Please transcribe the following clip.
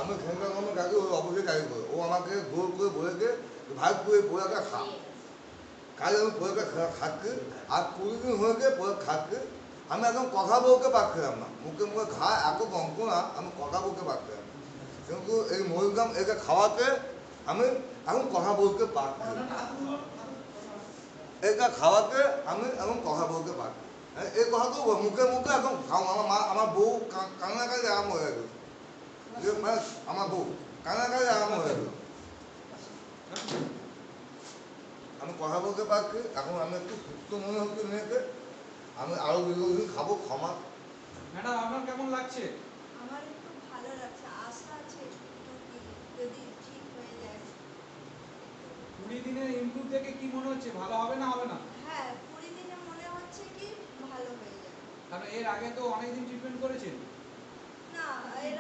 আমি খেঙ্গা কোনো কাকে ওই অবশ্যই কাকে করে ও আমাকে জোর করে বলেছে ভাই তুই এই পোড়াটা খা কাজ আমি পোড়াটা খাচ্ছি আর 20 দিন হয়ে গিয়ে পোড়া খাচ্ছি আমি এখন কথা বলতে পারছিলাম না মুখে মুখে ঘা এত যন্ত্রণা আমি কথা বলতে পারছিলাম না কিন্তু এই মরিগাম একে খাওয়াতে আমি এখন কথা বলতে পারছি এটা খাওয়াতে আমি এখন কথা বলতে পারছি এই কথা তো মুখে মুখে এখন খাও আমার বউ কান্নাকাটি আরাম হয়ে গেল যে মানে আমার বউ কান্নাকাটি আরাম হয়ে গেল আমি কথা বলতে পারছি এখন আমি একটু সুস্থ মনে হচ্ছে মেয়েকে আমি আরো দীর্ঘদিন খাবো ক্ষমা ম্যাডাম আপনার কেমন লাগছে? আমার একটু ভালো লাগছে, আশা আছে যদি ঠিক হয়ে যায়। 20 দিনের ইমপ্রুভ দেখে কি মনে হচ্ছে, ভালো হবে না হবে না? হ্যাঁ 20 দিনে মনে হচ্ছে কি ভালো হয়ে যাবে। কারণ এর আগে তো অনেকদিন ট্রিটমেন্ট করেছেন। না এর